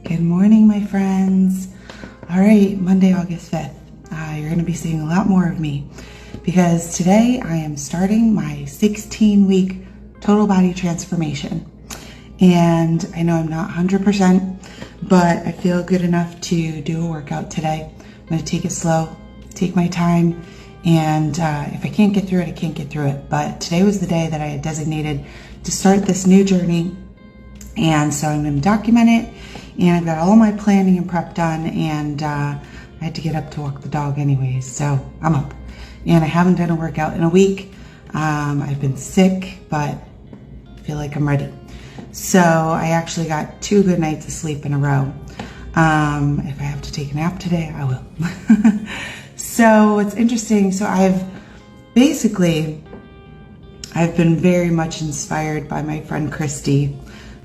Good morning, my friends. All right, Monday, August 5th. You're going to be seeing a lot more of me because today I am starting my 16-week total body transformation. And I know I'm not 100%, but I feel good enough to do a workout today. I'm going to take it slow, take my time, and if I can't get through it, I can't get through it. But today was the day that I had designated to start this new journey. And so I'm going to document it, and I've got all my planning and prep done, and I had to get up to walk the dog anyways, so I'm up. And I haven't done a workout in a week. I've been sick, but I feel like I'm ready. So I actually got 2 good nights of sleep in a row. If I have to take a nap today, I will. So it's interesting. So I've been very much inspired by my friend Christy,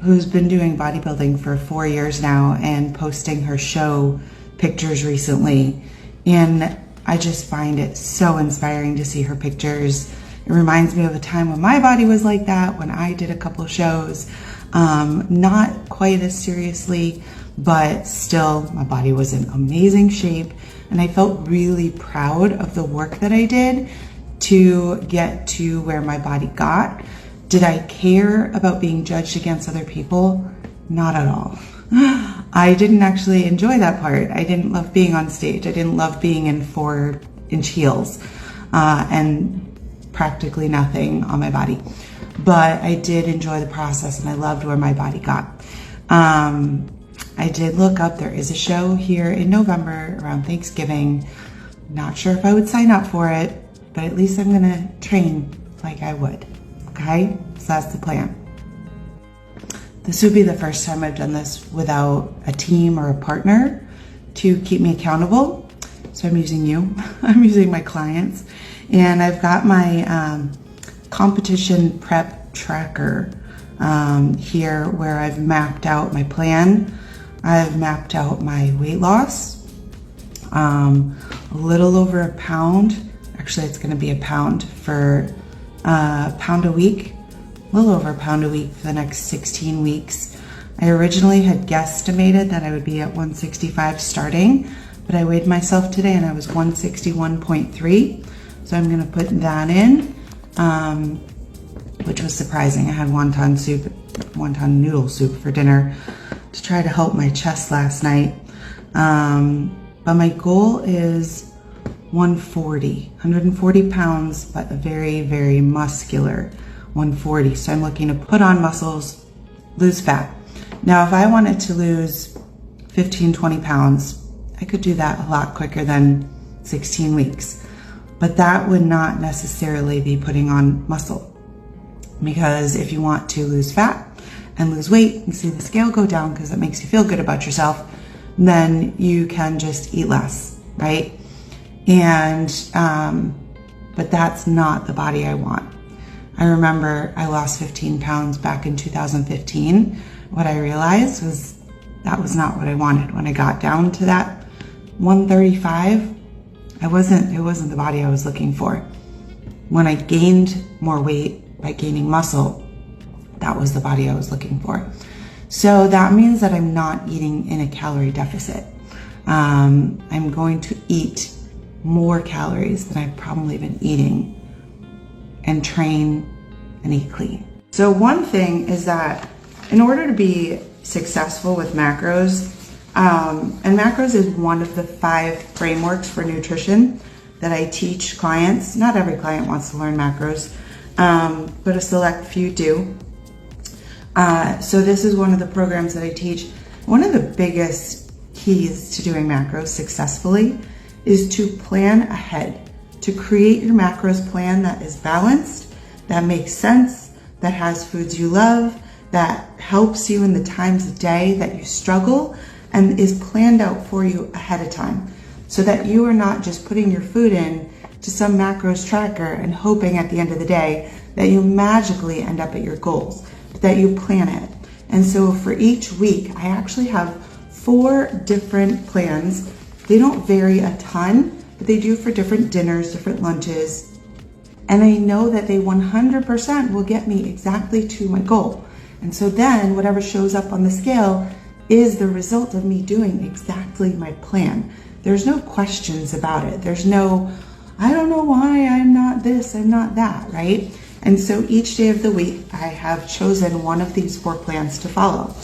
who's been doing bodybuilding for 4 years now and posting her show pictures recently. And I just find it so inspiring to see her pictures. It reminds me of a time when my body was like that, when I did a couple shows, not quite as seriously, but still my body was in amazing shape. And I felt really proud of the work that I did to get to where my body got. Did I care about being judged against other people? Not at all. I didn't actually enjoy that part. I didn't love being on stage. I didn't love being in 4-inch heels and practically nothing on my body. But I did enjoy the process, and I loved where my body got. I did look up, there is a show here in November around Thanksgiving. Not sure if I would sign up for it, but at least I'm gonna train like I would. Okay, so that's the plan. This would be the first time I've done this without a team or a partner to keep me accountable. So I'm using you, I'm using my clients, and I've got my competition prep tracker here where I've mapped out my plan. I've mapped out my weight loss, a little over a pound. Actually, it's gonna be a pound for pound a week, a little over a pound a week for the next 16 weeks. I originally had guesstimated that I would be at 165 starting, but I weighed myself today and I was 161.3. So I'm gonna put that in, which was surprising. I had wonton noodle soup for dinner to try to help my chest last night. But my goal is 140 pounds, but a very, very muscular 140. So I'm looking to put on muscles, lose fat. Now, if I wanted to lose 15, 20 pounds, I could do that a lot quicker than 16 weeks. But that would not necessarily be putting on muscle. Because if you want to lose fat and lose weight and see the scale go down because it makes you feel good about yourself, then you can just eat less, right? And, but that's not the body I want. I remember I lost 15 pounds back in 2015. What I realized was that was not what I wanted. When I got down to that 135, it wasn't the body I was looking for. When I gained more weight by gaining muscle, that was the body I was looking for. So that means that I'm not eating in a calorie deficit. I'm going to eat more calories than I've probably been eating and train and eat clean. So one thing is that in order to be successful with macros, and macros is one of the 5 frameworks for nutrition that I teach clients. Not every client wants to learn macros, but a select few do. So this is one of the programs that I teach. One of the biggest keys to doing macros successfully is to plan ahead, to create your macros plan that is balanced, that makes sense, that has foods you love, that helps you in the times of day that you struggle, and is planned out for you ahead of time, so that you are not just putting your food in to some macros tracker and hoping at the end of the day that you magically end up at your goals, but that you plan it. And so for each week, I actually have 4 different plans. They don't vary a ton, but they do for different dinners, different lunches. And I know that they 100% will get me exactly to my goal. And so then whatever shows up on the scale is the result of me doing exactly my plan. There's no questions about it. There's no, I don't know why I'm not this, I'm not that, right? And so each day of the week, I have chosen one of these 4 plans to follow.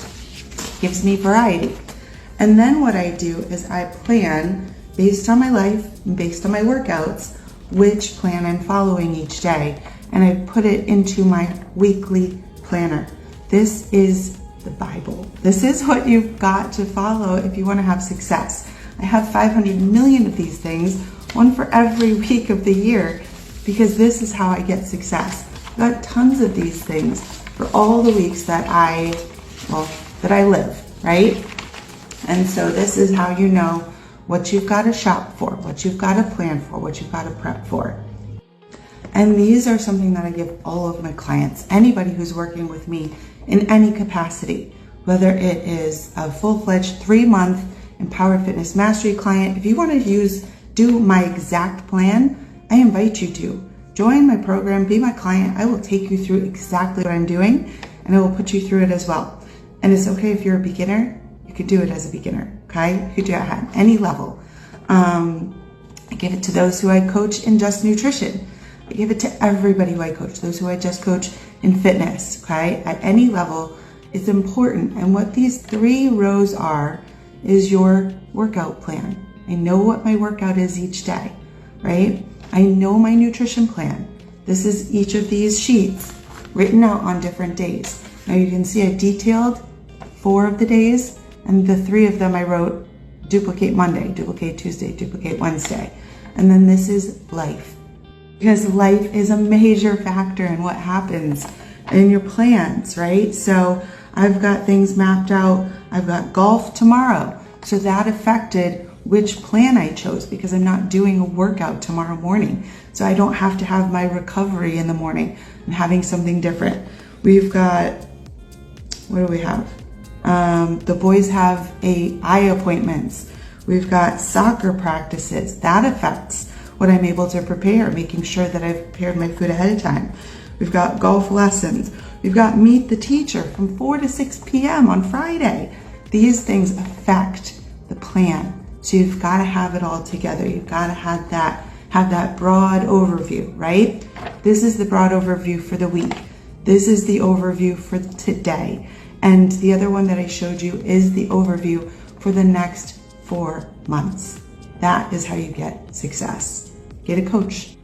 Gives me variety. And then what I do is I plan based on my life, based on my workouts, which plan I'm following each day. And I put it into my weekly planner. This is the Bible. This is what you've got to follow if you want to have success. I have 500 million of these things, one for every week of the year, because this is how I get success. I've got tons of these things for all the weeks that I live, right? And so this is how you know what you've got to shop for, what you've got to plan for, what you've got to prep for. And these are something that I give all of my clients, anybody who's working with me in any capacity, whether it is a full-fledged 3-month Empowered Fitness Mastery client. If you want to do my exact plan, I invite you to join my program, be my client. I will take you through exactly what I'm doing, and I will put you through it as well. And it's okay if you're a beginner, you could do it as a beginner, okay? You could do it at any level. I give it to those who I coach in just nutrition. I give it to everybody who I coach, those who I just coach in fitness, okay? At any level, it's important. And what these 3 rows are is your workout plan. I know what my workout is each day, right? I know my nutrition plan. This is each of these sheets written out on different days. Now you can see I've detailed 4 of the days, and the 3 of them I wrote duplicate Monday, duplicate Tuesday, duplicate Wednesday. And then this is life. Because life is a major factor in what happens in your plans, right? So I've got things mapped out. I've got golf tomorrow. So that affected which plan I chose because I'm not doing a workout tomorrow morning. So I don't have to have my recovery in the morning. I'm having something different. We've got, what do we have? The boys have eye appointments. We've got soccer practices. That affects what I'm able to prepare, making sure that I've prepared my food ahead of time. We've got golf lessons. We've got meet the teacher from 4 to 6 p.m. on Friday. These things affect the plan. So you've got to have it all together. You've got to have that broad overview, right? This is the broad overview for the week. This is the overview for today. And the other one that I showed you is the overview for the next 4 months. That is how you get success. Get a coach.